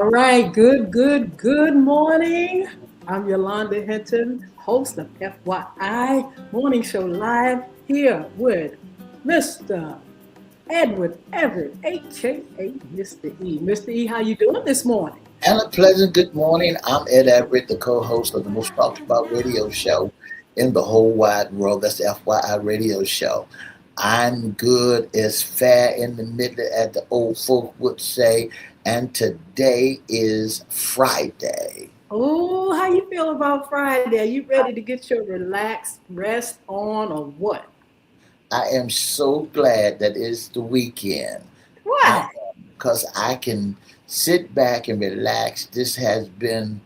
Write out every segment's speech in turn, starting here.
All right, good morning. I'm Yolanda Hinton, host of FYI Morning Show Live here with Mr. Edward Everett, aka Mr. E. Mr. E, how you doing this morning? And a pleasant good morning. I'm Ed Everett, the co-host of the most talked about radio show in the whole wide world. That's the FYI radio show. I'm good as fair in the middle, as the old folk would say. And today is Friday. Oh, how you feel about Friday? Are you ready to get your relaxed rest on or what? I am so glad that it's the weekend. I Why? because I can sit back and relax. This has been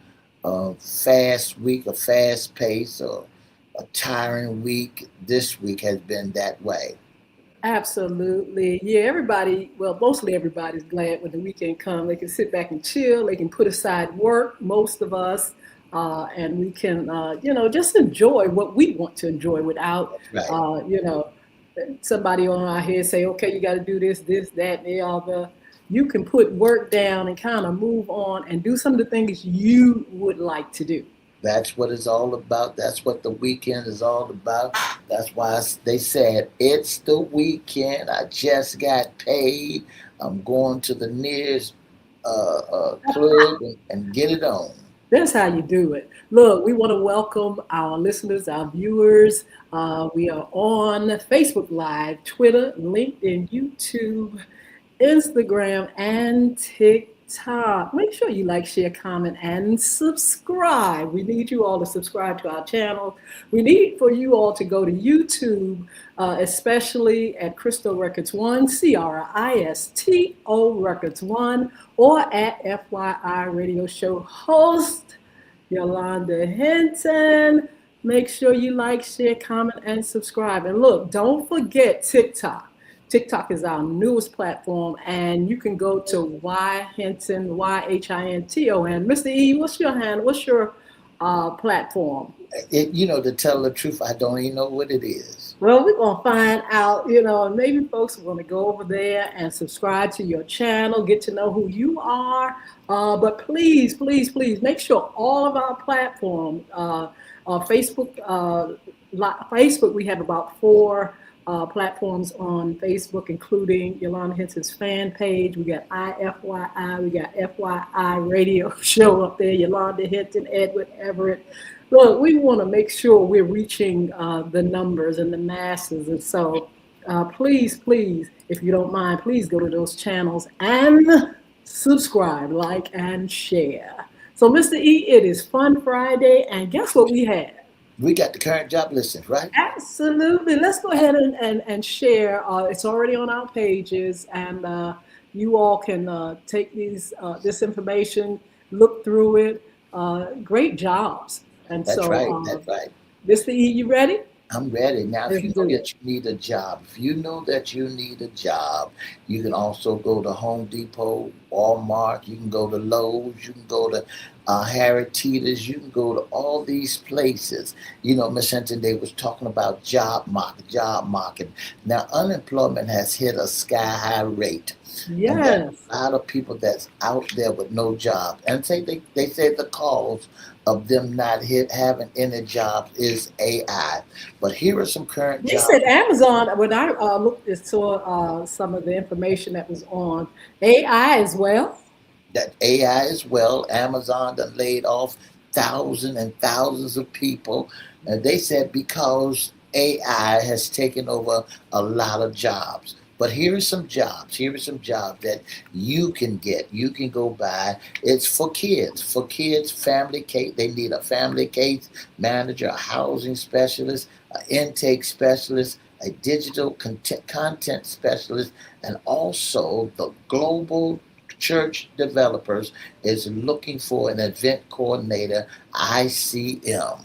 a fast week, a fast pace, or a tiring week. This week has been that way. Absolutely. Yeah, everybody, well, mostly everybody's glad when the weekend comes. They can sit back and chill. They can put aside work, most of us, and we can, just enjoy what we want to enjoy without, That's right. somebody on our head say, okay, you got to do this, that, and the other. You can put work down and kind of move on and do some of the things you would like to do. That's what it's all about. That's what the weekend is all about. That's why they said it's the weekend. I just got paid. I'm going to the nearest club and get it on. That's how you do it. Look, we want to welcome our listeners, our viewers. We are on Facebook Live, Twitter, LinkedIn, YouTube, Instagram, and TikTok. Make sure you like, share, comment, and subscribe. We need you all to subscribe to our channel. We need for you all to go to YouTube, especially at Crystal Records One, Cristo Records One, or at FYI Radio Show host Yolanda Hinton. Make sure you like, share, comment, and subscribe. And look, don't forget TikTok. TikTok is our newest platform, and you can go to Y Hinton, YHINTON. Mr. E, what's your hand? What's your platform? To tell the truth, I don't even know what it is. Well, we're going to find out, and maybe folks are going to go over there and subscribe to your channel, get to know who you are. But please, please, please make sure all of our platforms, Facebook, we have about four platforms on Facebook, including Yolanda Hinton's fan page. We got IFYI, we got FYI Radio Show up there, Yolanda Hinton, Edward Everett. Look, we want to make sure we're reaching the numbers and the masses. And so please, please, if you don't mind, please go to those channels and subscribe, like, and share. So, Mr. E, it is Fun Friday, and guess what we have? We got the current job listings, right? Absolutely. Let's go ahead and share. It's already on our pages, and you all can take this information, look through it. Great jobs. And That's so, right. That's right. Mr. E, you ready? I'm ready. Now, if Let's you know do it. that you need a job, if you know that you need a job, you can also go to Home Depot, Walmart, you can go to Lowe's, you can go to Harry Teeter's, you can go to all these places. Miss Hinton, they was talking about job market, job market. Now, unemployment has hit a sky high rate. And there are Yes. a lot of people that's out there with no job. And they say the cause of them not having any jobs is AI. But here are some current They said jobs Amazon, when I looked and saw some of the information that was on AI as well. that AI as well. Amazon done laid off thousands and thousands of people. And they said because AI has taken over a lot of jobs. But here are some jobs. Here are some jobs that you can get. You can go by. It's for kids. For kids, family case. They need a family case manager, a housing specialist, an intake specialist, a digital content specialist, and also the global church developers is looking for an event coordinator, ICM.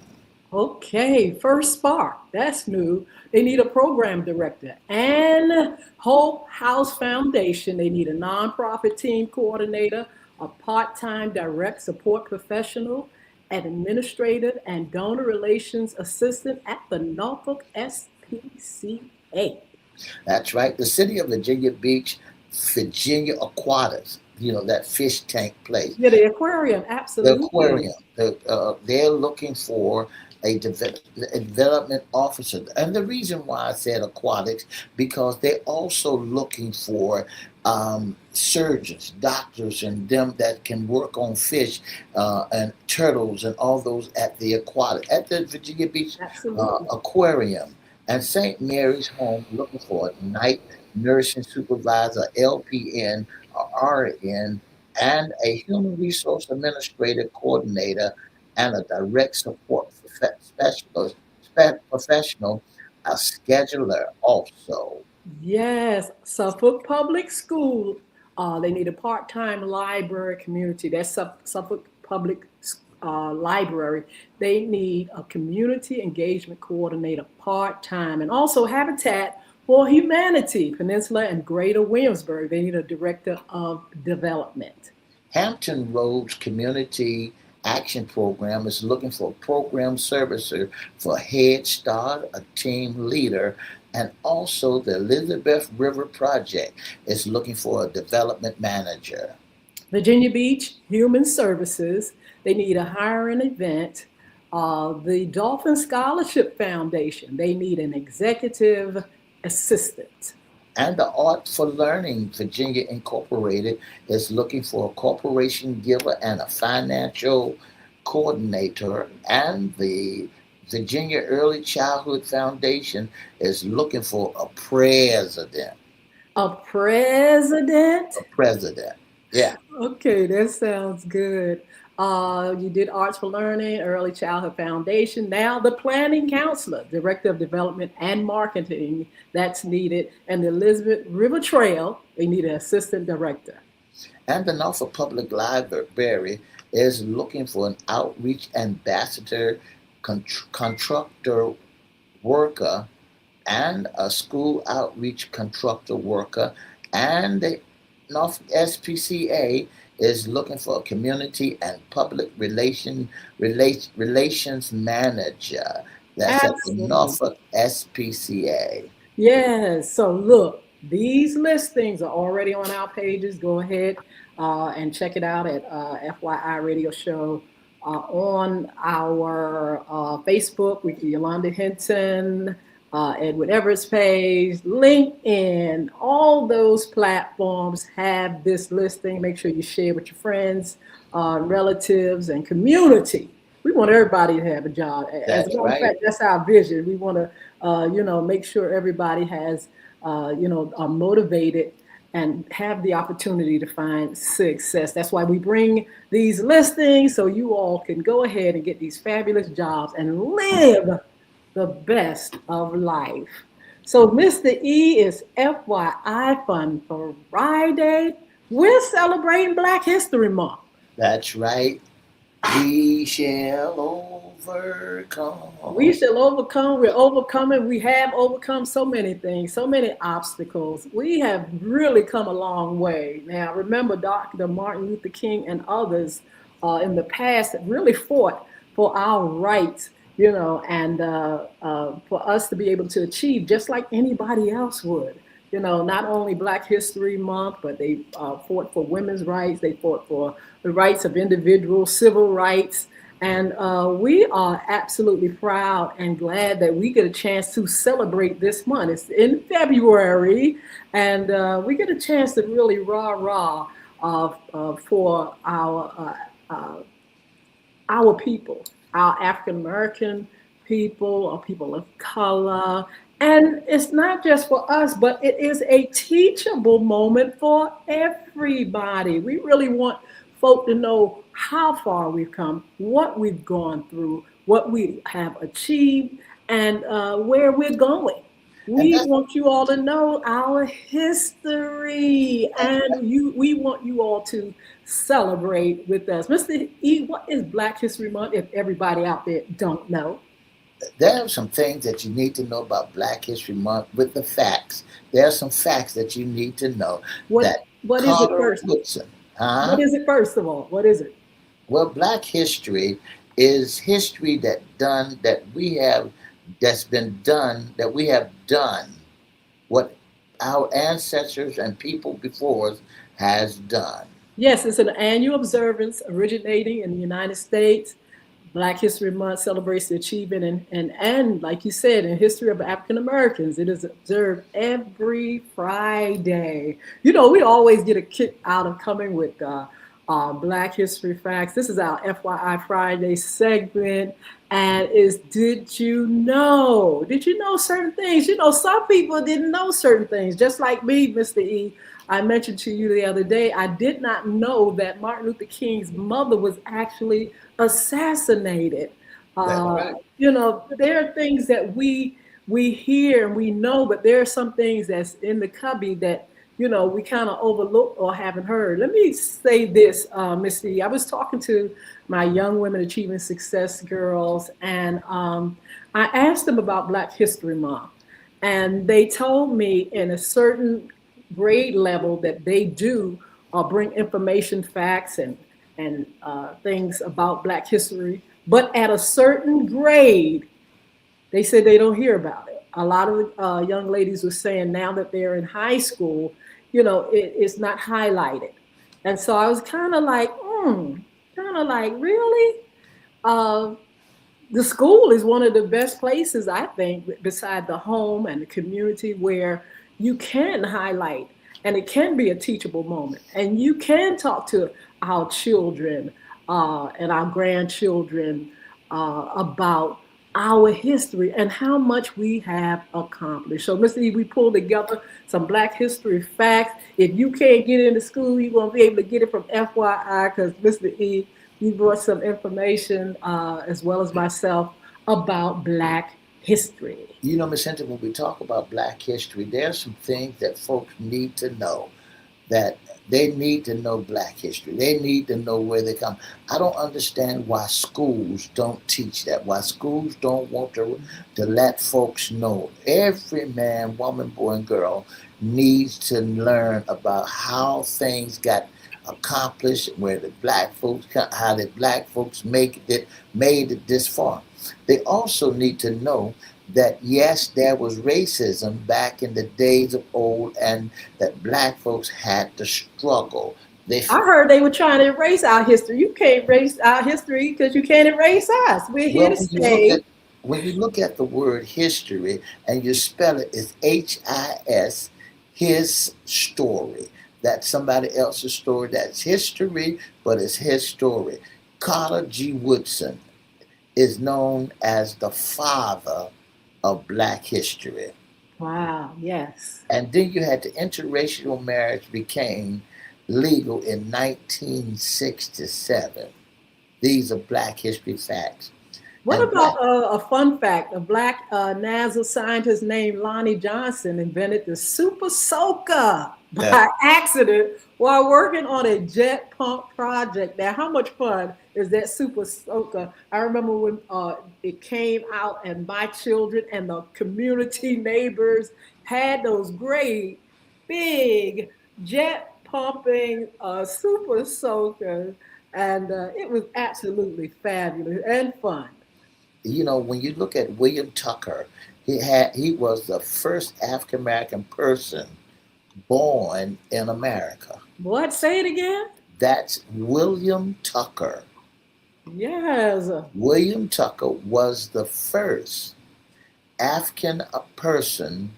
Okay, First Spark, that's new. They need a program director. And Hope House Foundation, they need a nonprofit team coordinator, a part-time direct support professional, an administrative and donor relations assistant at the Norfolk SPCA. That's right. The city of Virginia Beach, Virginia Aquatics. that fish tank place. Yeah, the aquarium, The absolutely. aquarium. They're looking for a development officer, and the reason why I said aquatics because they're also looking for surgeons, doctors, and them that can work on fish and turtles and all those at the Virginia Beach Absolutely. Aquarium and St. Mary's Home, looking for a night nursing supervisor, LPN or RN, and a human resource administrative coordinator and a direct support specialist, professional, a scheduler also. Yes, Suffolk Public School. They need a part-time library community. That's Suffolk Public Library. They need a community engagement coordinator part-time, and also Habitat for Humanity, Peninsula and Greater Williamsburg. They need a director of development. Hampton Roads Community Action Program is looking for a program servicer for Head Start, a team leader, and also the Elizabeth River Project is looking for a development manager. Virginia Beach Human Services. They need a hiring event. The Dolphin Scholarship Foundation. They need an executive assistant. And the Art for Learning Virginia Incorporated is looking for a corporation giver and a financial coordinator. And the Virginia Early Childhood Foundation is looking for a president. A president. A president. Yeah. Okay, that sounds good. You did Arts for Learning, Early Childhood Foundation. Now the Planning Counselor, Director of Development and Marketing, that's needed. And the Elizabeth River Trail, they need an Assistant Director. And the Norfolk Public Library is looking for an outreach ambassador, contractor worker, and a school outreach contractor worker. And the Norfolk SPCA is looking for a community and public relations manager. That's at the Absolutely. Norfolk SPCA. Yes. So look, these listings are already on our pages. Go ahead and check it out at FYI Radio Show on our Facebook with Yolanda Hinton, Edward Everett's page, LinkedIn. All those platforms have this listing. Make sure you share with your friends, relatives, and community. We want everybody to have a job. As a That's matter of right. fact, that's our vision. We want to, make sure everybody has, are motivated and have the opportunity to find success. That's why we bring these listings so you all can go ahead and get these fabulous jobs and live the best of life. So, Mr. E is FYI Fun Friday. We're celebrating Black History Month. That's right. We shall We overcome. shall overcome. We're overcoming. We have overcome so many things, so many obstacles. We have really come a long way. Now, remember, Dr. Martin Luther King and others in the past that really fought for our rights, and for us to be able to achieve just like anybody else would. Not only Black History Month, but they fought for women's rights. They fought for the rights of individuals, civil rights. And we are absolutely proud and glad that we get a chance to celebrate this month. It's in February, and we get a chance to really rah-rah for our people, our African American people, or people of color. And it's not just for us, but it is a teachable moment for everybody. We really want folk to know how far we've come, what we've gone through, what we have achieved, and where we're going. And We that's want you all to know our history, and we want you all to celebrate with us. Mr. E, what is Black History Month if everybody out there don't know? there are some things that you need to know about Black History Month with the facts. There are some facts that you need to know What that what is it Carter first? Woodson, What huh? is it first of all? What is it? Well, Black history is history that we have that's been done that we have done what our ancestors and people before us has done. Yes, it's an annual observance originating in the United States. Black History Month celebrates the achievement and like you said, in history of African Americans. It is observed every Friday. You know, we always get a kick out of coming with Black History Facts. This is our FYI Friday segment. And is did you know? Did you know certain things? You know, some people didn't know certain things, just like me, Mr. E. I mentioned to you the other day, I did not know that Martin Luther King's mother was actually assassinated. That's right. You know, there are things that we hear and we know, but there are some things that's in the cubby that we kind of overlook or haven't heard. Let me say this, Missy. I was talking to my young women achieving success girls, and I asked them about Black History Month, and they told me in a certain grade level that they do bring information, facts, and things about Black history. But at a certain grade, they said they don't hear about it. A lot of young ladies were saying now that they're in high school, it's not highlighted. And so I was kind of like, really? Uh, the school is one of the best places, I think, beside the home and the community where you can highlight and it can be a teachable moment. And you can talk to our children and our grandchildren about our history and how much we have accomplished. So, Mr. E, we pulled together some Black history facts. If you can't get into school, you won't be able to get it from FYI because Mr. E, you brought some information as well as myself about Black history. You know, Miss Hinton, when we talk about Black history, there's some things that folks need to know. That they need to know Black history. They need to know where they come. I don't understand why schools don't teach that. Why schools don't want to let folks know. Every man, woman, boy, and girl needs to learn about how things got accomplished, where the black folks, how the black folks made it this far. They also need to know that yes, there was racism back in the days of old, and that black folks had to struggle. They I heard they were trying to erase our history. You can't erase our history because you can't erase us. We're here well, to stay. when you look at the word history and you spell it, it's HIS, his story. That's somebody else's story. That's history, but it's his story. Carter G. Woodson is known as the father of black history. Wow, yes. And then you had the interracial marriage became legal in 1967. These are black history facts. What And about black, a fun fact? A black NASA scientist named Lonnie Johnson invented the super soaker yeah, by accident while working on a jet pump project. Now, how much fun is that super soaker? I remember when it came out, and my children and the community neighbors had those great big jet pumping super soakers, and it was absolutely fabulous and fun. you know, when you look at William Tucker, he was the first African American person born in America. What? Say it again? That's William Tucker. Yes. William Tucker was the first African person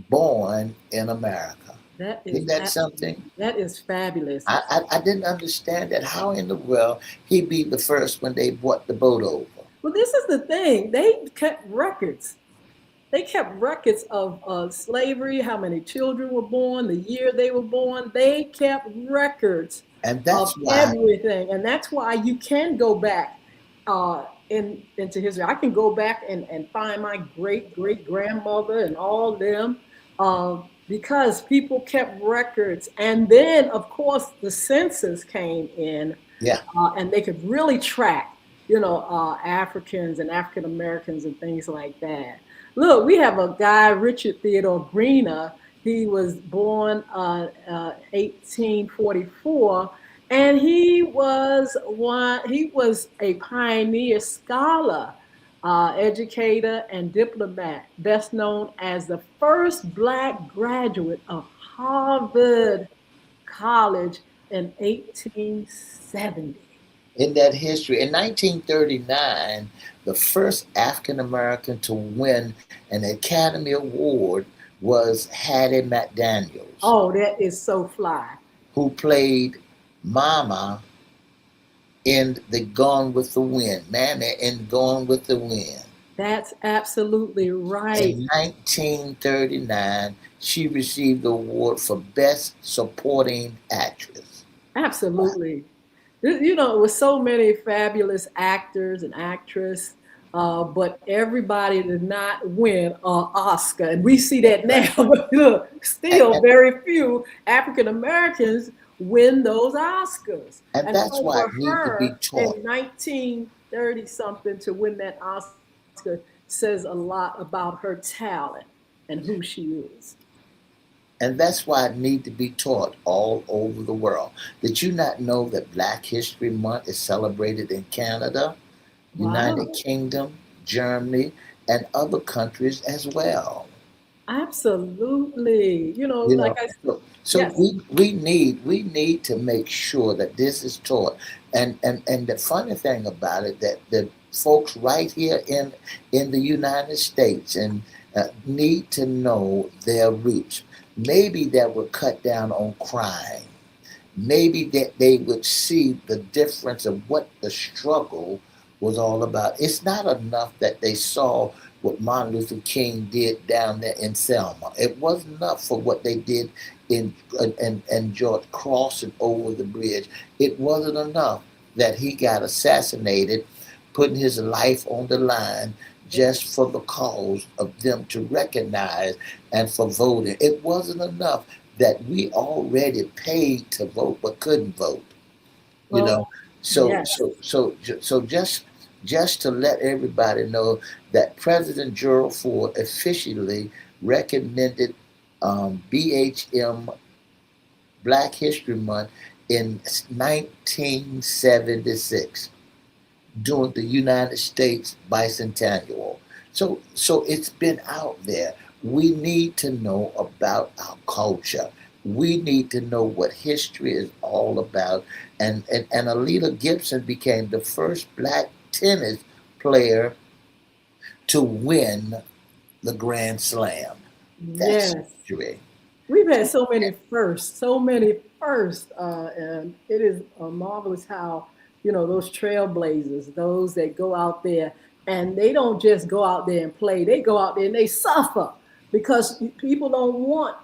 born in America. That is Isn't that something? that is fabulous. I didn't understand that. How in the world he'd be the first when they brought the boat over? Well, this is the thing. They kept records. They kept records of slavery, how many children were born, the year they were born. They kept records And of that's why, everything, and that's why you can go back into history. I can go back and find my great great grandmother and all them because people kept records, and then of course the census came in, yeah, and they could really track, Africans and African Americans and things like that. Look, we have a guy, Richard Theodore Greener. He was born 1844, and he was a pioneer scholar, educator, and diplomat, best known as the first black graduate of Harvard College in 1870. In that history. In 1939, the first African American to win an Academy Award was Hattie McDaniels, Oh, that is so fly. who played Mama in the Gone with the Wind, Mammy in Gone with the Wind. That's absolutely right. In 1939, she received the award for Best Supporting Actress. Wow. Absolutely. You know, with so many fabulous actors and actresses, but everybody did not win an Oscar. And we see that now. Right. But look, And, still and, very few African Americans win those Oscars. and And that's so why for it needs to be her taught. in 1930 something to win that Oscar says a lot about her talent and who she is. And that's why it needs to be taught all over the world. Did you not know that Black History Month is celebrated in Canada, United Wow. Kingdom, Germany, and other countries as well? Absolutely. You know, You like know, I, so yes. we need to make sure that this is taught. And the funny thing about it, that the folks right here in the United States and need to know their roots. Maybe that would cut down on crime. Maybe that they would see the difference of what the struggle was all about. It's not enough that they saw what Martin Luther King did down there in Selma. It wasn't enough for what they did in George crossing over the bridge. It wasn't enough that he got assassinated, putting his life on the line just for the cause of them to recognize and for voting. It wasn't enough that we already paid to vote but couldn't vote. You Oh, know, so yes. so so so just to let everybody know that President Gerald Ford officially recommended BHM Black History Month in 1976 during the United States bicentennial. So it's been out there. We need to know about our culture. We need to know what history is all about. And Alita Gibson became the first black tennis player to win the Grand Slam. That's Yes. history. We've had so many firsts, and it is marvelous how, you know, those trailblazers, those that go out there and they don't just go out there and play, they go out there and they suffer because people don't want,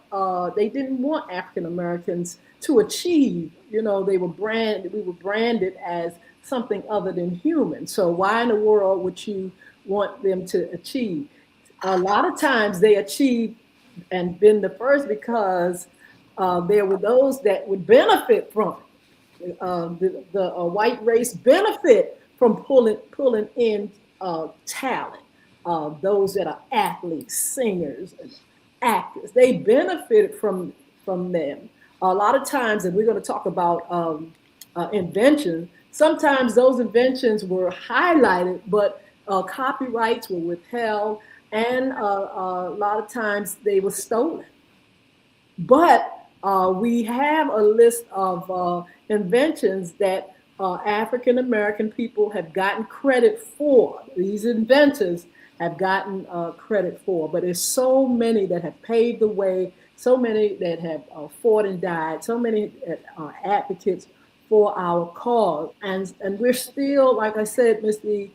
they didn't want African Americans to achieve. You know, we were branded as something other than human. So why in the world would you want them to achieve? A lot of times they achieve and been the first because there were those that would benefit from it. The white race benefit from pulling in talent. Those that are athletes, singers, and actors, they benefited from them. A lot of times, and we're going to talk about inventions. Sometimes those inventions were highlighted, but copyrights were withheld, and a lot of times they were stolen. But we have a list of inventions that African American people have gotten credit for. These inventors have gotten credit for, but there's so many that have paved the way, so many that have fought and died, so many that are advocates for our cause, and we're still, like I said, Ms. D,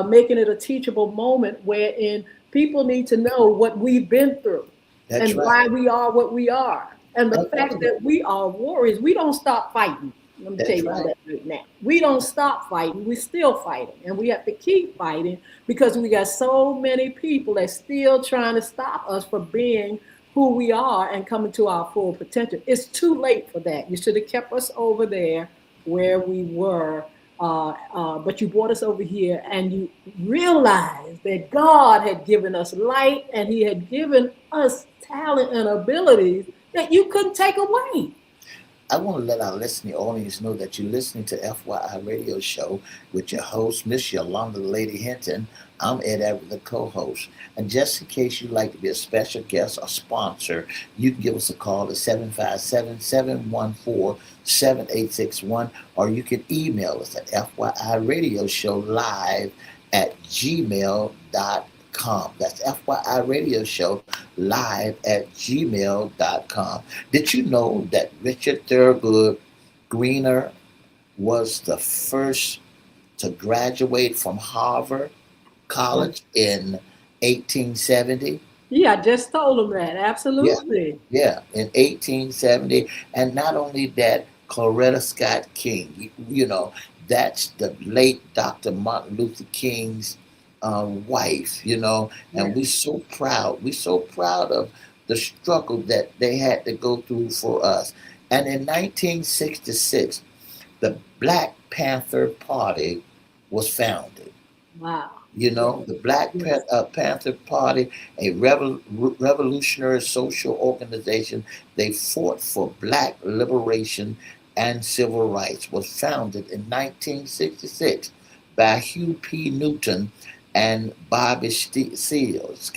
making it a teachable moment wherein people need to know what we've been through That's and right. why we are what we are. And the fact That's that we are warriors, we don't stop fighting. Let me tell you right. that right now. We don't stop fighting. We're still fighting. And we have to keep fighting because we got so many people that still trying to stop us from being who we are and coming to our full potential. It's too late for that. You should have kept us over there where we were. But you brought us over here and you realized that God had given us light and He had given us talent and abilities that you couldn't take away. I want to let our listening audience know that you're listening to FYI Radio Show with your host, Miss Yolanda Lady Hinton. I'm Ed Everett, the co-host. And just in case you'd like to be a special guest or sponsor, you can give us a call at 757-714-7861, or you can email us at FYIRadiosHowLive@gmail.com. That's FYI Radio Show live@gmail.com. Did you know that Richard Thurgood Greener was the first to graduate from Harvard College in 1870? Yeah, I just told him that. Yeah, Absolutely. yeah, in 1870. And not only that, Coretta Scott King, that's the late Dr. Martin Luther King's wife, and Yeah. we're so proud of the struggle that they had to go through for us. And in 1966, the Black Panther Party was founded. Wow. The Yes. Panther Party, a revolutionary social organization, they fought for black liberation and civil rights, was founded in 1966 by Hugh P. Newton and Bobby Scales.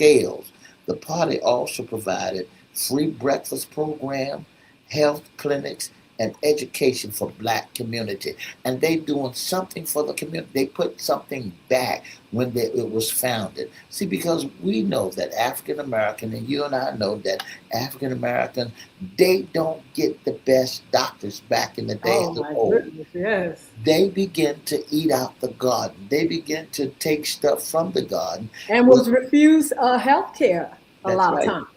The party also provided free breakfast program, health clinics, and education for black community. And they doing something for the community. They put something back when it was founded. See, because we know that African American, and you and I know that African American, they don't get the best doctors back in the days Oh of my old. goodness. Yes. They begin to eat out the garden. They begin to take stuff from the garden. And Well, was refused health care a that's lot of right. times.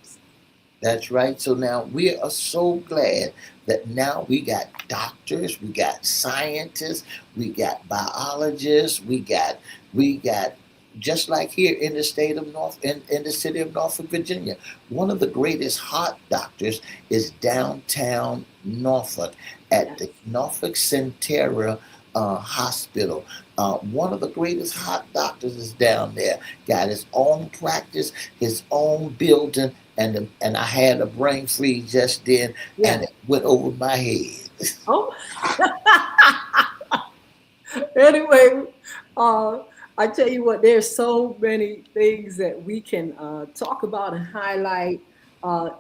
That's right. So now we are so glad that now we got doctors, we got scientists, we got biologists, we got just like here in the state of in the city of Norfolk, Virginia. One of the greatest heart doctors is downtown Norfolk at Yes. the Norfolk Centera Hospital. One of the greatest heart doctors is down there. Got his own practice, his own building, and I had a brain freeze just then, and Yeah. it went over my head. Oh. Anyway, uh, I tell you what, there's so many things that we can talk about and highlight.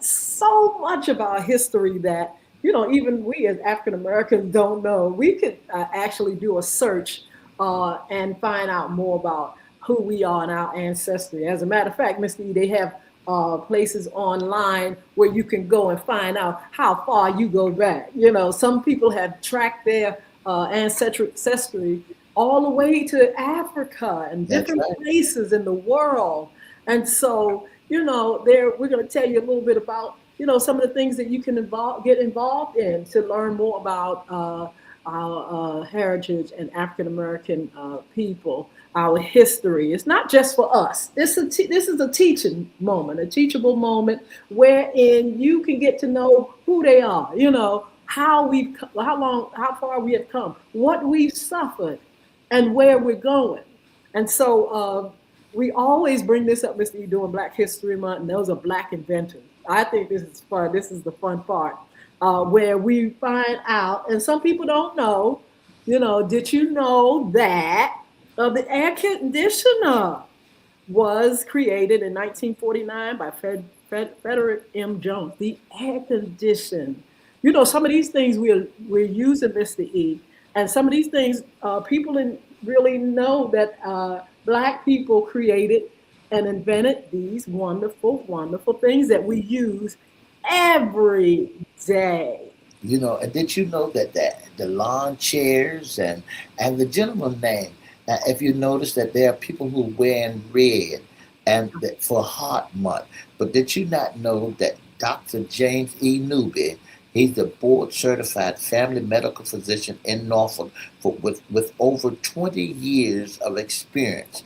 So much about history that even we as African Americans don't know. We could actually do a search and find out more about who we are and our ancestry. As a matter of fact, Mr. E, they have places online where you can go and find out how far you go back. Some people have tracked their ancestry all the way to Africa and That's different right. places in the world. And so, there we're going to tell you a little bit about, some of the things that you can get involved in to learn more about our heritage and African American people, our history. It's not just for us. This is a teaching moment, a teachable moment, wherein you can get to know who they are. How far we have come, what we've suffered, and where we're going. And so we always bring this up, Mr. E, doing Black History Month, and those are Black inventors. I think this is fun. This is the fun part, where we find out, and some people don't know. Did you know that the air conditioner was created in 1949 by Frederick M. Jones? The air condition. Some of these things we're using, Mr. E, and some of these things people didn't really know that Black people created and invented these wonderful, wonderful things that we use every day. And did you know that the lawn chairs and the gentleman name? If you notice that there are people who are wearing red and that for Heart Month, but did you not know that Dr. James E. Newby, he's the board certified family medical physician in Norfolk with over 20 years of experience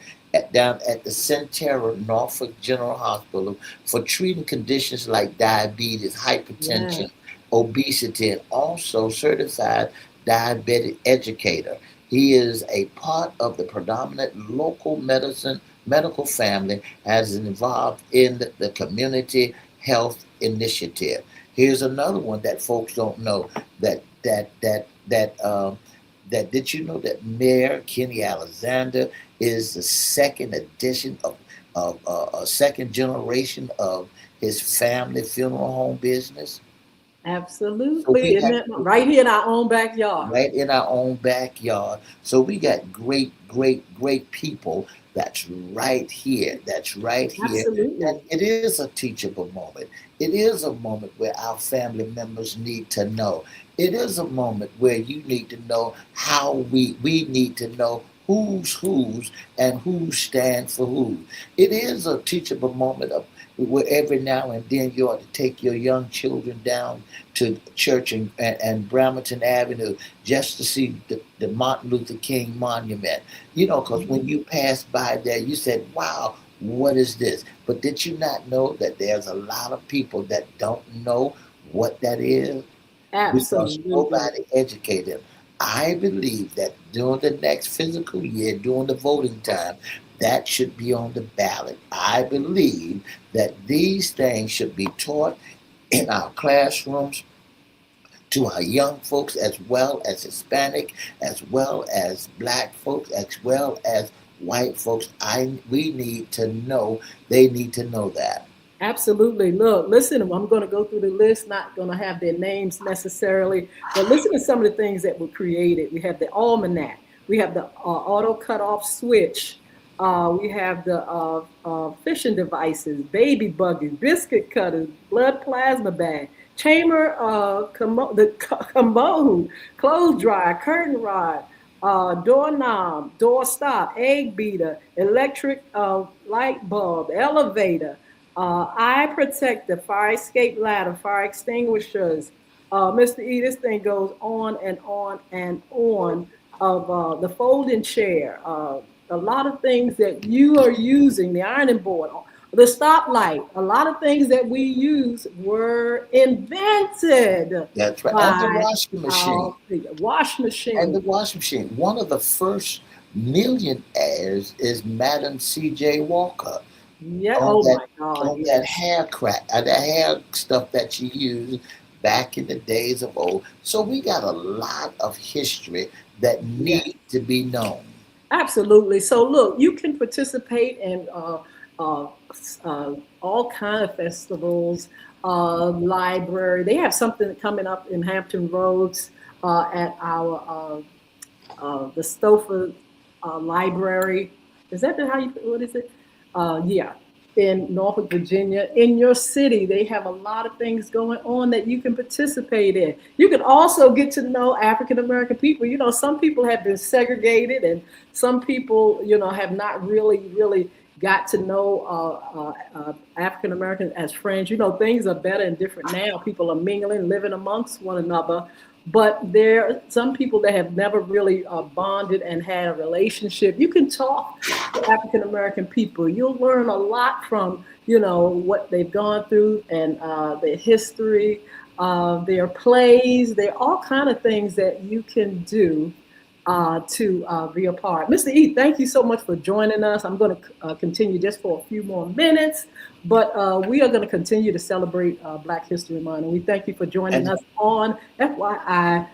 down at the Centera Norfolk General Hospital for treating conditions like diabetes, Yeah. hypertension, obesity, and also certified diabetic educator. He is a part of the predominant local medical family as involved in the community health initiative. Here's another one that folks don't know. That did you know that Mayor Kenny Alexander is the second edition of a second generation of his family funeral home business? So we Absolutely. Isn't have it right here in our own backyard? right in our own backyard. So we got great people that's right here. That's right here. And Absolutely. it is a teachable moment. It is a moment where our family members need to know. It is a moment where you need to know how we need to know who's and who stands for who. It is a teachable moment of where every now and then you ought to take your young children down to church and Bremerton Avenue just to see the Martin Luther King monument. You know, because when you passed by there, you said, wow, what is this? But did you not know that there's a lot of people that don't know what that is? Because Absolutely. nobody educated them. I believe that during the next physical year, during the voting time, that should be on the ballot. I believe that these things should be taught in our classrooms to our young folks, as well as Hispanic, as well as black folks, as well as white folks. We need to know. They need to know that. Absolutely. Look, listen, I'm going to go through the list, not going to have their names necessarily, but listen to some of the things that were created. We have the almanac, we have the auto cutoff switch, we have the fishing devices, baby buggies, biscuit cutters, blood plasma bag, chamber commode, clothes dryer, curtain rod, doorknob, door stop, egg beater, electric light bulb, elevator, eye protector, fire escape ladder, fire extinguishers. Mr. E, this thing goes on and on and on. Of the folding chair, a lot of things that you are using, the ironing board, the stoplight, a lot of things that we use were invented That's right. And the by washing machine. our wash And the machine. washing machine. One of the first millionaires is Madam C.J. Walker Yeah. on Oh that my God. on that Yes. hair crack, that hair stuff that she used back in the days of old. So we got a lot of history that Yes. need to be known. Absolutely. So look, you can participate in uh, all kind of festivals, library. They have something coming up in Hampton Roads at our the Stouffer Library. Is that how you, what is it? Yeah, in Norfolk, Virginia. In your city, they have a lot of things going on that you can participate in. You can also get to know African American people. You know, some people have been segregated, and some people, you know, have not really got to know African Americans as friends. You know, things are better and different now. People are mingling, living amongst one another. But there are some people that have never really bonded and had a relationship. You can talk to African American people. You'll learn a lot from, you know, what they've gone through and their history, their plays. There are all kind of things that you can do to be a part. Mr. E, thank you so much for joining us. I'm going to continue just for a few more minutes, but we are going to continue to celebrate Black History Month. And we thank you for joining And us on FYI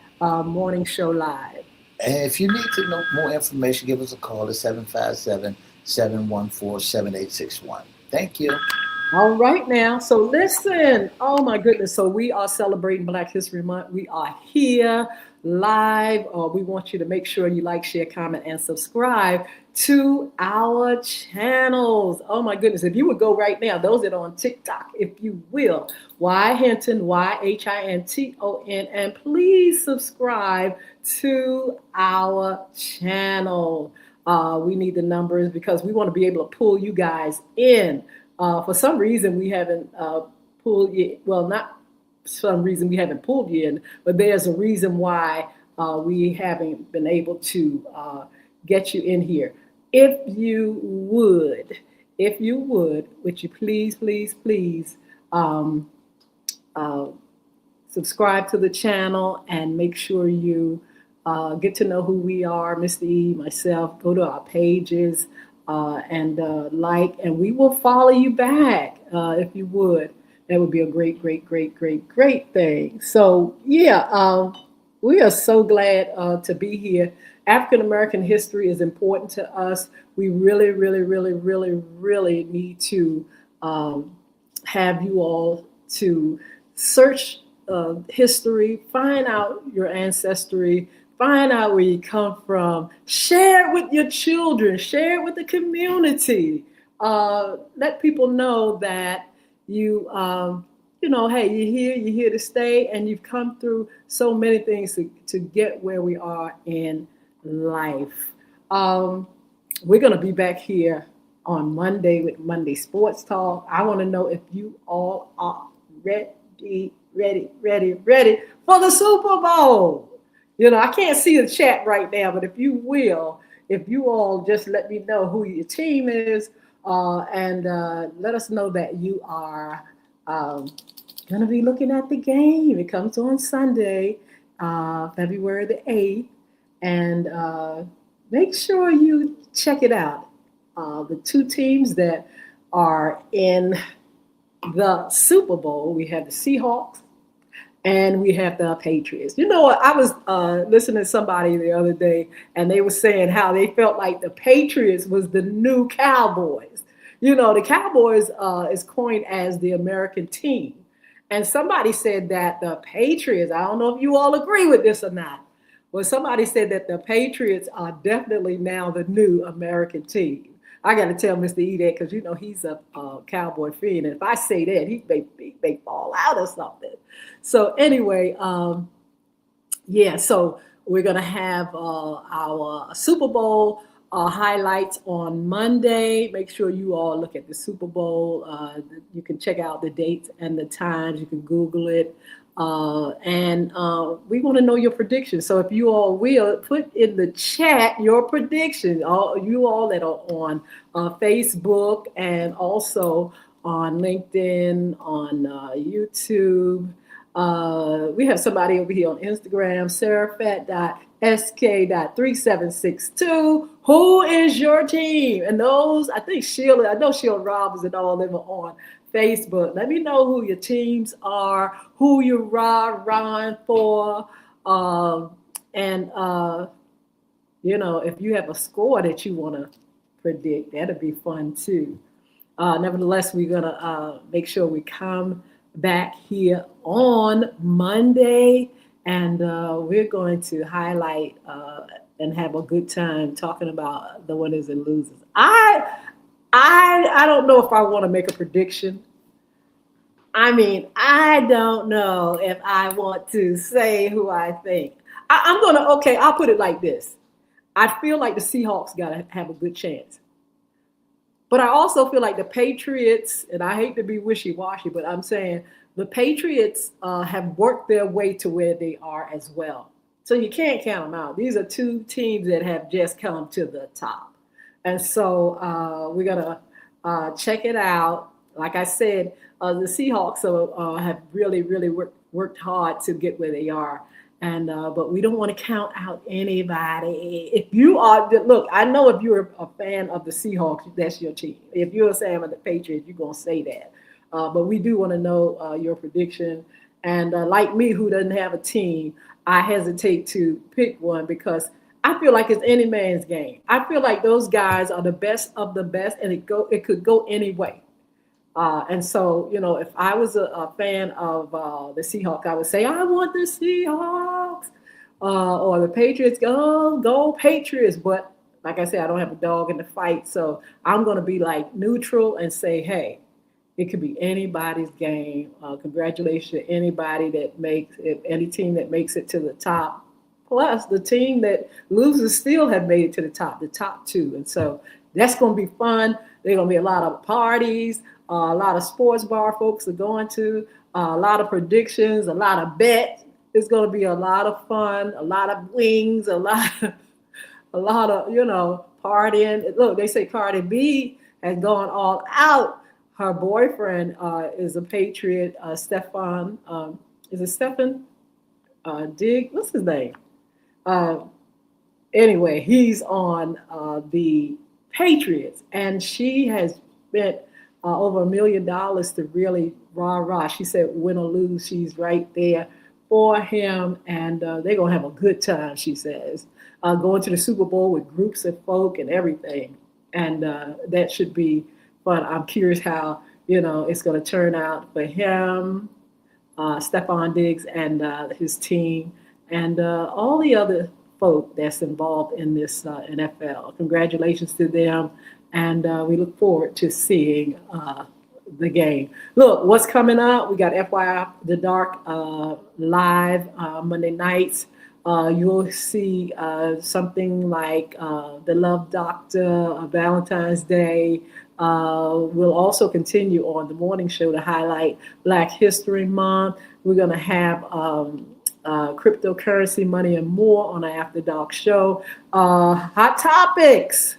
Morning Show Live. And if you need to know more information, give us a call at 757-714-7861. Thank you. All right now. So listen. Oh my goodness. So we are celebrating Black History Month. We are here live. We want you to make sure you like, share, comment, and subscribe to our channels. Oh my goodness. If you would go right now, those that are on TikTok, if you will, Y Hinton, YHINTON, and please subscribe to our channel. We need the numbers because we want to be able to pull you guys in. For some reason, we haven't pulled you. Well, not some reason we haven't pulled you in, but there's a reason why we haven't been able to get you in here. If you would you please, um, uh, subscribe to the channel and make sure you get to know who we are, Mr. E, myself. Go to our pages and like, and we will follow you back if you would. That would be a great, great, great, great, great thing. So yeah, we are so glad to be here. African American history is important to us. We really, really, really, really, really need to um, have you all to search history, find out your ancestry, find out where you come from, share it with your children, share it with the community. Let people know that hey, you're here to stay, and you've come through so many things to get where we are in life. Um, we're going to be back here on Monday with Monday Sports Talk. I want to know if you all are ready for the Super Bowl. I can't see the chat right now, but if you will, if you all just let me know who your team is, and let us know that you are going to be looking at the game. It comes on Sunday, February the 8th, and make sure you check it out. The two teams that are in the Super Bowl, we have the Seahawks and we have the Patriots. You know what? I was listening to somebody the other day, and they were saying how they felt like the Patriots was the new Cowboys. The Cowboys is coined as the American team. And somebody said that the Patriots, I don't know if you all agree with this or not, but somebody said that the Patriots are definitely now the new American team. I got to tell Mr. E that because, he's a Cowboy fan. And if I say that, he may fall out or something. So anyway, so we're going to have our Super Bowl highlights on Monday. Make sure you all look at the Super Bowl. You can check out the dates and the times. You can Google it. And we want to know your predictions. So if you all will put in the chat your predictions, all you all that are on Facebook and also on LinkedIn, on YouTube. We have somebody over here on Instagram, sarahfat.sk.3762. Who is your team? And those, I know Sheila Robbins and all of them are on Facebook. Let me know who your teams are, who you run for, and if you have a score that you want to predict, that'd be fun too. Nevertheless, we're gonna make sure we come back here on Monday, and we're going to highlight and have a good time talking about the winners and losers. I don't know if I want to make a prediction. I don't know if I want to say who I think. I'll put it like this. I feel like the Seahawks got to have a good chance. But I also feel like the Patriots, and I hate to be wishy-washy, but I'm saying the Patriots have worked their way to where they are as well. So you can't count them out. These are two teams that have just come to the top. And so we're going to check it out. Like I said, the Seahawks have really, really worked hard to get where they are. And but we don't want to count out anybody. If you are, look, I know if you're a fan of the Seahawks, that's your team. If you're a fan of the Patriots, you're going to say that. But we do want to know your prediction. And like me, who doesn't have a team, I hesitate to pick one because I feel like it's any man's game. I feel like those guys are the best of the best, and it could go any way. And so, if I was a fan of the Seahawks, I would say, I want the Seahawks. Or the Patriots, go Patriots. But like I said, I don't have a dog in the fight. So I'm going to be like neutral and say, hey, it could be anybody's game. Congratulations to anybody any team that makes it to the top. Plus, the team that loses still have made it to the top two. And so that's going to be fun. There's going to be a lot of parties. A lot of sports bar folks are going to, a lot of predictions, a lot of bets. It's going to be a lot of fun, a lot of wings, a lot of partying. Look, they say Cardi B has gone all out. Her boyfriend is a Patriot, Stefan. Is it Stefan Diggs? What's his name? Anyway, he's on the Patriots, and she has spent over $1 million to really rah rah. She said, win or lose, she's right there for him, and they're gonna have a good time. She says, going to the Super Bowl with groups of folk and everything, and that should be fun. I'm curious how it's gonna turn out for him, Stephon Diggs, and his team, and all the other folk that's involved in this NFL. Congratulations to them, and we look forward to seeing the game. Look, what's coming up? We got FYI The Dark live Monday nights. You'll see something like The Love Doctor, Valentine's Day. We'll also continue on the morning show to highlight Black History Month. We're going to have cryptocurrency, money, and more on our After Dark show. Hot topics.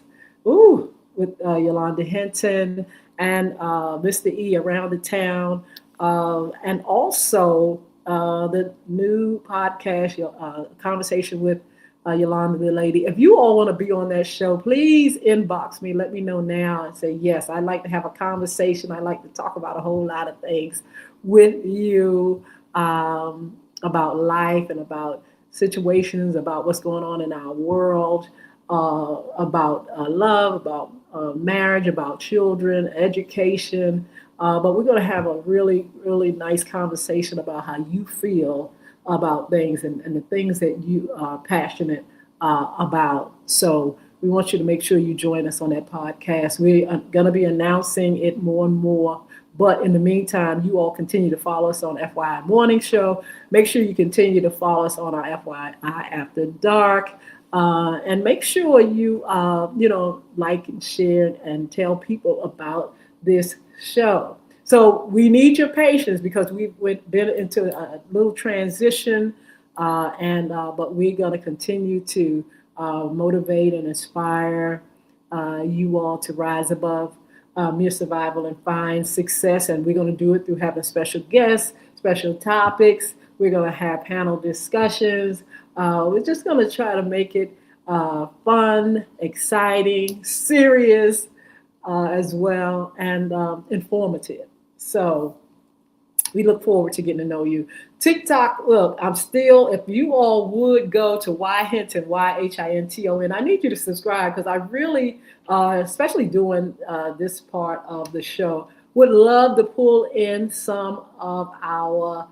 Ooh, with Yolanda Hinton and Mr. E around the town, and also the new podcast, Conversation with Yolanda the Lady. If you all want to be on that show, please inbox me. Let me know now and say, yes, I'd like to have a conversation. I'd like to talk about a whole lot of things with you about life and about situations, about what's going on in our world, about love, about marriage, about children, education. But we're going to have a really, really nice conversation about how you feel about things and the things that you are passionate about. So we want you to make sure you join us on that podcast. We are going to be announcing it more and more. But in the meantime, you all continue to follow us on FYI Morning Show. Make sure you continue to follow us on our FYI After Dark. And make sure you, like and share and tell people about this show. So we need your patience because we've been into a little transition, but we're going to continue to motivate and inspire you all to rise above mere survival and find success. And we're going to do it through having special guests, special topics. We're going to have panel discussions. We're just going to try to make it fun, exciting, serious as well, and informative. So we look forward to getting to know you. TikTok, look, if you all would go to Y Hinton, YHINTON, I need you to subscribe because I really, especially doing this part of the show, would love to pull in some of our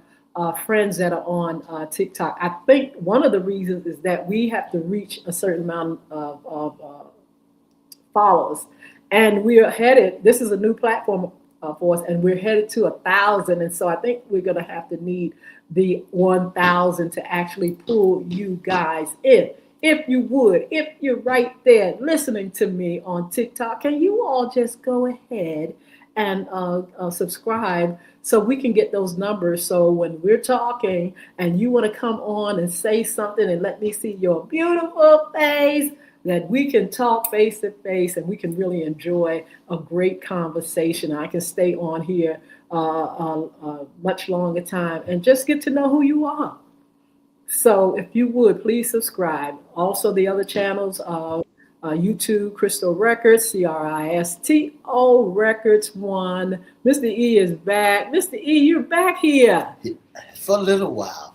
friends that are on TikTok. I think one of the reasons is that we have to reach a certain amount of followers. And we are headed, this is a new platform for us, and we're headed to 1,000. And so I think we're going to have to need the 1,000 to actually pull you guys in. If you would, if you're right there listening to me on TikTok, can you all just go ahead and subscribe so we can get those numbers? So when we're talking and you want to come on and say something and let me see your beautiful face, that we can talk face to face and we can really enjoy a great conversation. I can stay on here much longer time and just get to know who you are. So if you would, please subscribe. Also, the other channels, YouTube, Crystal Records, CRISTO Records 1. Mr. E is back. Mr. E, you're back here. For a little while.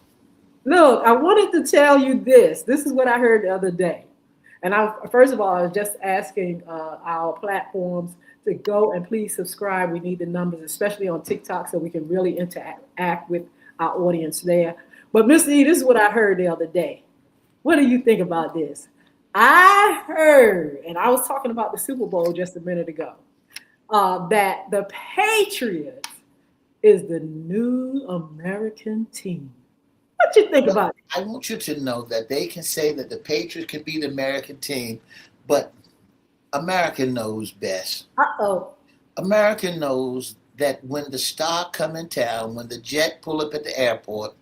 Look, I wanted to tell you this. This is what I heard the other day. And first of all, I was just asking our platforms to go and please subscribe. We need the numbers, especially on TikTok, so we can really interact with our audience there. But Mr. E, this is what I heard the other day. What do you think about this? I heard, and I was talking about the Super Bowl just a minute ago, that the Patriots is the new American team. What you think about it? I want you to know that they can say that the Patriots can be the American team, but America knows best. Uh-oh. America knows that when the star come in town, when the jet pull up at the airport,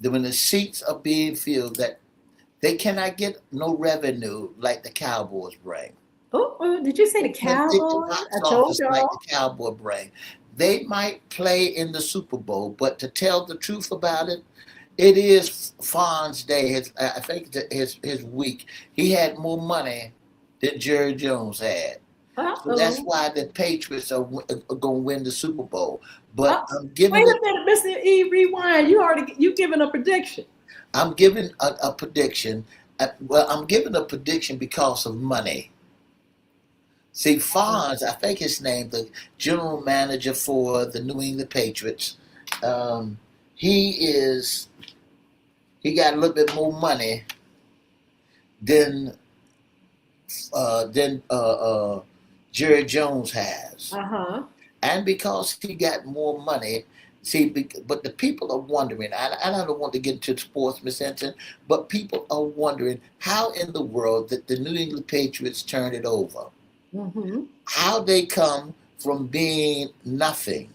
when the seats are being filled, that they cannot get no revenue like the Cowboys bring. Oh, did you say the Cowboys? I told y'all. Like the Cowboy bring. They might play in the Super Bowl, but to tell the truth about it, it is Fonz's day. I think his week. He had more money than Jerry Jones had. So that's why the Patriots are going to win the Super Bowl. but Uh, I'm giving Wait a it. minute, Mr. E. Rewind. You giving a prediction. I'm giving a prediction. Well, I'm giving a prediction because of money. See, Fonz, I think his name, the general manager for the New England Patriots, um, he is he got a little bit more money than Jerry Jones has, Uh-huh. and because he got more money. See, but the people are wondering, and I don't want to get into sports, Miss Hinton, but people are wondering how in the world that the New England Patriots turned it over. Mm-hmm. How they come from being nothing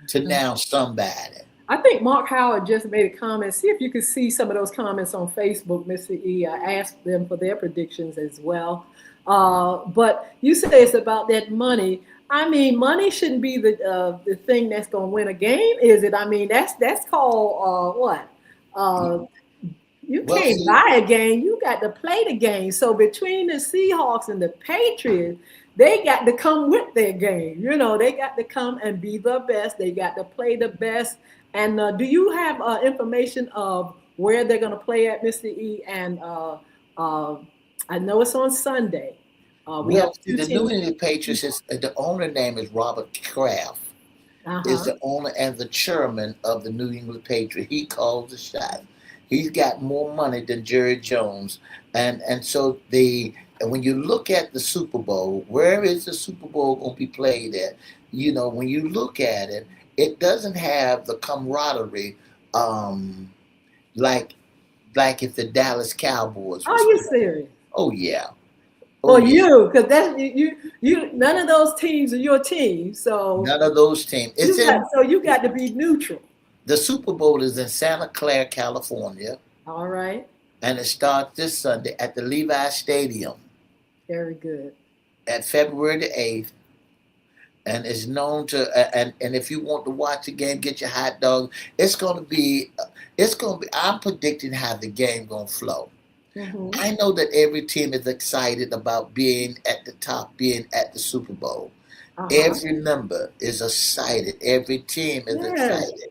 to now somebody. I think Mark Howard just made a comment. See if you can see some of those comments on Facebook, Mr. E. I asked them for their predictions as well. But you say it's about that money. I mean, money shouldn't be the thing that's going to win a game, is it? I mean, that's called what? Uh, you Well, can't see, buy a game. You got to play the game. So between the Seahawks and the Patriots, they got to come with their game. You know, they got to come and be the best. They got to play the best. And do you have information of where they're going to play at, Mr. E? And uh, I know it's on Sunday. We have well, see, two the New teams. England Patriots is the owner name is Robert Kraft. Uh Is huh. the owner and the chairman of the New England Patriots. He calls the shot. He's got more money than Jerry Jones, and so the and when you look at the Super Bowl, where is the Super Bowl going to be played at? You know, when you look at it, it doesn't have the camaraderie um, like like if the Dallas Cowboys Are was you playing. serious? Oh yeah, oh For yeah. you, because that's you. None of those teams are your team. So None of those teams. It's in you got to be neutral. the Super Bowl is in Santa Clara, California. All right. And it starts this Sunday at the Levi Stadium Very good. at February the 8th. And it's known to, and if you want to watch the game, get your hot dog. It's going to be, I'm predicting how the game going to flow. Mm-hmm. I know that every team is excited about being at the top, being at the Super Bowl. Uh-huh. Every member is excited. Every team is Yeah. excited.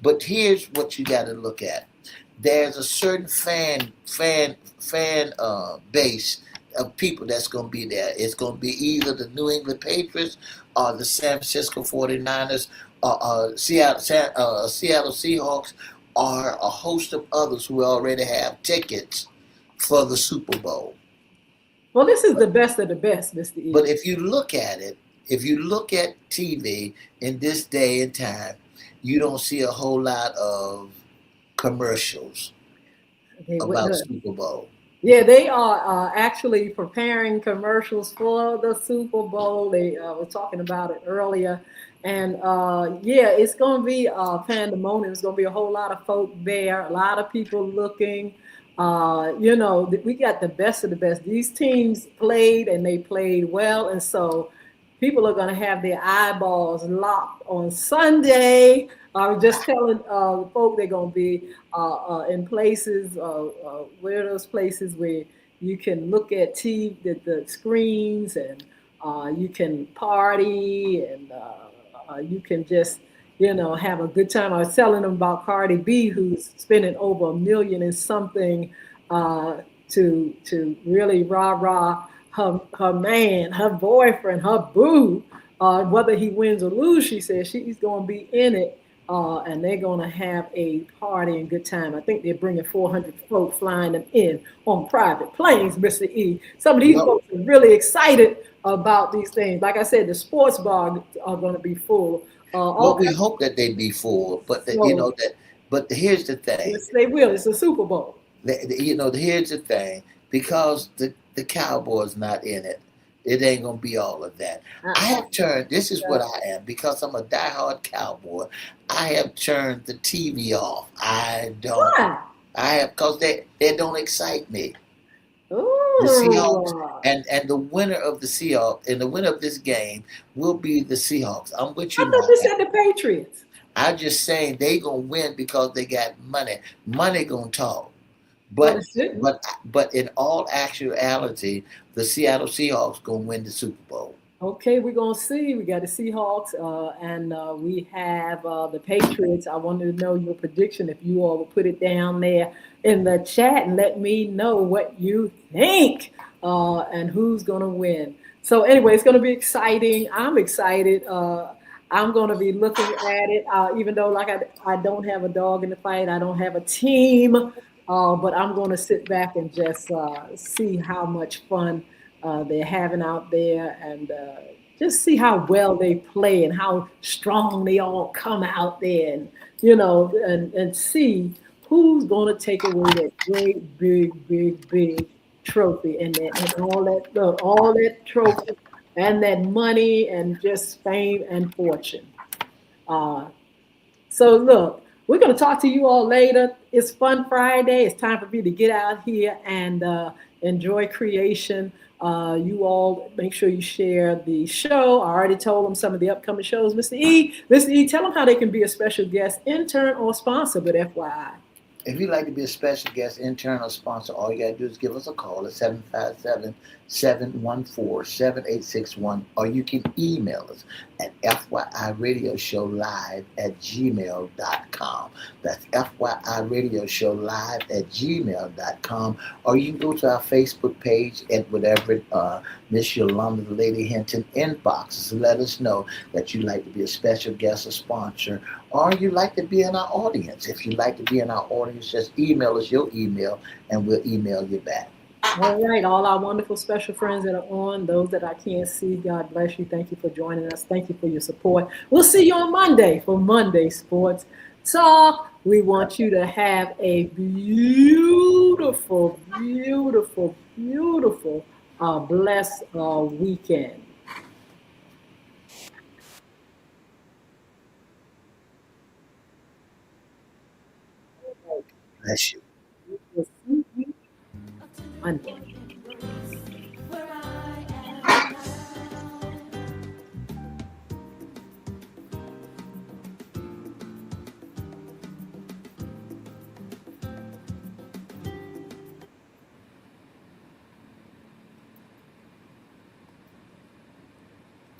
But here's what you got to look at. There's a certain fan base of people that's going to be there. It's going to be either the New England Patriots or the San Francisco 49ers or Seattle Seahawks or a host of others who already have tickets for the Super Bowl. Well, this is the best of the best, Mr. E. But if you look at it, if you look at TV in this day and time, you don't see a whole lot of commercials Okay, about Super Bowl. yeah, they are actually preparing commercials for the Super Bowl. They were talking about it earlier. And yeah, it's going to be pandemonium. It's going to be a whole lot of folk there, a lot of people looking. You know, we got the best of the best. These teams played and they played well. And so people are going to have their eyeballs locked on Sunday. I was just telling folk they're going to be in places, where those places where you can look at the screens and you can party and you can just, you know, have a good time. I was telling them about Cardi B, who's spending over $1 million and something to really rah her man, her boyfriend, her boo. Whether he wins or lose, she says she's going to be in it. And they're going to have a party and good time. I think they're bringing 400 folks, flying them in on private planes, Mr. E. Some of these Well, folks are really excited about these things. Like I said, the sports bars are going to be full. well, All we kinds hope that they be full, but of, you so know that. But here's the thing. yes, they will. It's a Super Bowl. You know, here's the thing. Because the Cowboys not in it, it ain't gonna be all of that. I Uh, have turned. This is what I am because I'm a diehard Cowboy. I have turned the TV off. I don't. why? I have because they don't excite me. The Seahawks Ooh. and the winner of the Seahawks and the winner of this game will be the Seahawks. I'm with I you, thought Mark. you said the Patriots. I'm just saying they gonna win because they got money. Money gonna talk. Well, But it shouldn't. but in all actuality, the Seattle Seahawks gonna win the Super Bowl. Okay, we're gonna see. We got the Seahawks, and we have the Patriots. I wanted to know your prediction. If you all will put it down there in the chat and let me know what you think and who's gonna win. So anyway, it's gonna be exciting. I'm excited. I'm gonna be looking at it, even though like I don't have a dog in the fight. I don't have a team, but I'm gonna sit back and just see how much fun they're having out there, and just see how well they play and how strong they all come out there, and and see who's going to take away that great big trophy, and all that trophy and that money and just fame and fortune. Uh, so look, we're going to talk to you all later. It's Fun Friday. It's time for me to get out here and enjoy creation. You all make sure you share the show. I already told them some of the upcoming shows. Mr. E, tell them how they can be a special guest, intern, or sponsor with FYI. If you'd like to be a special guest, intern, or sponsor, all you got to do is give us a call at 757-714-7861, or you can email us at FYIRadiosHowLive@gmail.com. That's FYIRadiosHowLive@gmail.com, or you can go to our Facebook page at whatever Miss Yolanda the Lady Hinton inboxes and let us know that you'd like to be a special guest or sponsor, or you like to be in our audience. If you'd like to be in our audience, just email us your email and we'll email you back. All right, all our wonderful special friends that are on, those that I can't see, God bless you. Thank you for joining us. Thank you for your support. We'll see you on Monday for Monday Sports Talk. We want you to have a beautiful, blessed weekend. Bless you. We'll see you Monday.